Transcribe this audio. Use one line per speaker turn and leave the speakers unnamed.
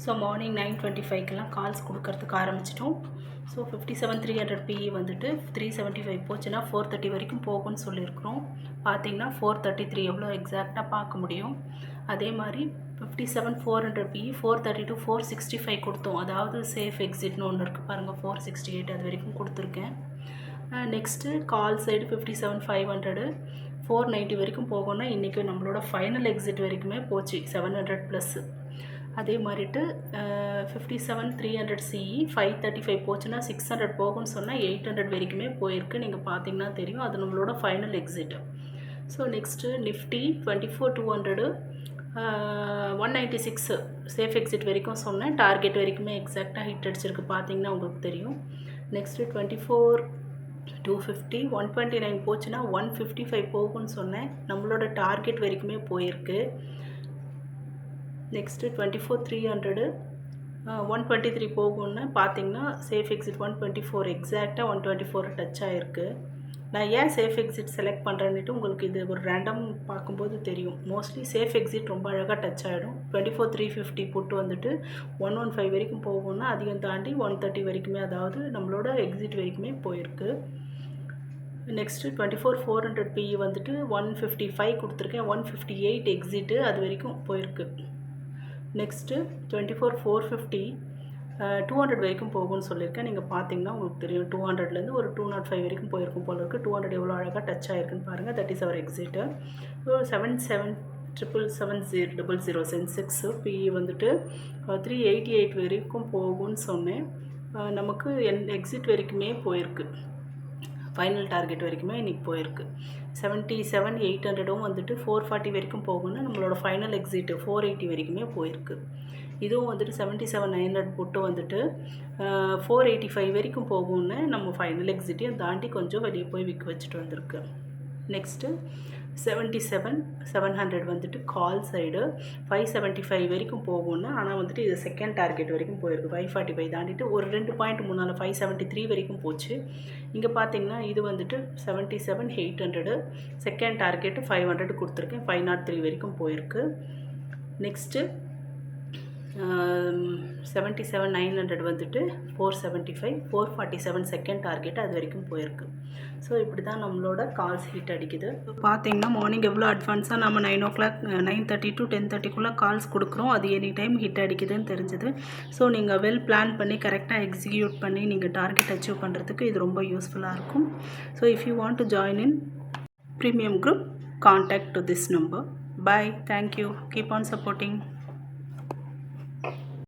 So morning 9:25க்கெல்லாம் calls கொடுக்கறதுக்கு ஆரம்பிச்சிட்டோம். So 57,300 PE வந்துட்டு 375 போச்சுன்னா 430 வரைக்கும் போகும்னு சொல்லியிருக்கிறோம். பார்த்தீங்கன்னா 433 எவ்வளோ எக்ஸாக்டாக பார்க்க முடியும். அதே மாதிரி 57,400 PE 430 to 465 கொடுத்தோம். அதாவது சேஃப் எக்ஸிட்னு ஒன்று இருக்குது பாருங்கள், 468 அது வரைக்கும் கொடுத்துருக்கேன். நெக்ஸ்ட்டு கால் சைடு 57,500 490 வரைக்கும் போகணும்னா இன்றைக்கி நம்மளோட ஃபைனல் எக்ஸிட் வரைக்குமே போச்சு 700 ப்ளஸ்ஸு. அதே மாதிரிட்டு 57,300 CE 535 போச்சுன்னா 600 போகும்னு சொன்னால் 800 வரைக்குமே போயிருக்கு. நீங்கள் பார்த்தீங்கன்னா தெரியும், அது நம்மளோட final exit. So next Nifty 24,200 196 safe exit வரைக்கும் சொன்னேன். டார்கெட் வரைக்குமே எக்ஸாக்டாக ஹிட் அடிச்சிருக்கு, பார்த்தீங்கன்னா உங்களுக்கு தெரியும். நெக்ஸ்ட்டு 24,250 129 போச்சுன்னா 155 போகும்னு சொன்னேன். நம்மளோட டார்கெட் வரைக்குமே போயிருக்கு. நெக்ஸ்ட்டு 24,300 123 போகும்னு பார்த்தீங்கன்னா சேஃப் எக்ஸிட் 124 எக்ஸாக்டாக 124 டச் ஆகிருக்கு. நான் ஏன் சேஃப் எக்ஸிட் செலக்ட் பண்ணுறேன்னுட்டு உங்களுக்கு இது ஒரு ரேண்டம் பார்க்கும்போது தெரியும். மோஸ்ட்லி சேஃப் எக்ஸிட் ரொம்ப அழகாக டச் ஆகிடும். 24,350 புட்டு வந்துட்டு 115 வரைக்கும் போகும்னா அதிகம் தாண்டி 130 வரைக்குமே, அதாவது நம்மளோட எக்ஸிட் வரைக்குமே போயிருக்கு. நெக்ஸ்ட்டு 24,400 PE வந்துட்டு 155 கொடுத்துருக்கேன். 158 எக்ஸிட்டு அது வரைக்கும் போயிருக்கு. நெக்ஸ்ட்டு 24,450 200 வரைக்கும் போகும்னு சொல்லியிருக்கேன். நீங்கள் பார்த்தீங்கன்னா உங்களுக்கு தெரியும், 200லேருந்து ஒரு 205 வரைக்கும் போயிருக்கும் போல இருக்குது. 200 எவ்வளோ அழகாக டச் ஆகிருக்குன்னு பாருங்கள். That is our exit. 77,770 Sensex PE வந்துட்டு 388 வரைக்கும் போகும்னு சொன்னேன். நமக்கு எக்ஸிட் வரைக்குமே போயிருக்கு, ஃபைனல் டார்கெட் வரைக்குமே இன்றைக்கி போயிருக்கு. 77,800 வந்துட்டு 440 வரைக்கும் போகும்னு நம்மளோட ஃபைனல் எக்ஸிட்டு 480 வரைக்குமே போயிருக்கு. இதுவும் வந்துட்டு 77,900 போட்டு வந்துட்டு 485 வரைக்கும் போகும்னு நம்ம ஃபைனல் எக்ஸிட்டையும் தாண்டி கொஞ்சம் வெளியே போய் விற்க வச்சுட்டு வந்திருக்கு. நெக்ஸ்ட்டு 77,700 வந்துட்டு கால் சைடு 575 வரைக்கும் போகும்னு, ஆனால் வந்துட்டு இது செகண்ட் டார்கெட் வரைக்கும் போயிருக்கு. 545 தாண்டிட்டு ஒரு 2 பாயிண்ட் முன்னால் 573 வரைக்கும் போச்சு. இங்கே பார்த்தீங்கன்னா இது வந்துட்டு 77,800 செகண்ட் டார்கெட்டு 500 கொடுத்துருக்கேன். 503 வரைக்கும் போயிருக்கு. நெக்ஸ்ட்டு 77,900 வந்துட்டு 475 447 செகண்ட் டார்கெட் அது வரைக்கும் போயிருக்கு. ஸோ இப்படி தான் நம்மளோட கால்ஸ் ஹிட் அடிக்குது. பார்த்தீங்கன்னா மார்னிங் எவ்வளோ அட்வான்ஸாக நம்ம 9 o'clock 9:30 to 10:30க்குள்ளே கால்ஸ் கொடுக்குறோம். அது எனி டைம் ஹிட் அடிக்குதுன்னு தெரிஞ்சுது. ஸோ நீங்கள் வெல் பிளான் பண்ணி கரெக்டாக எக்ஸிக்யூட் பண்ணி நீங்கள் டார்கெட் அச்சீவ் பண்ணுறதுக்கு இது ரொம்ப யூஸ்ஃபுல்லாக இருக்கும். So if you want to join in premium group, contact to this number. Bye. Thank you. Keep on supporting.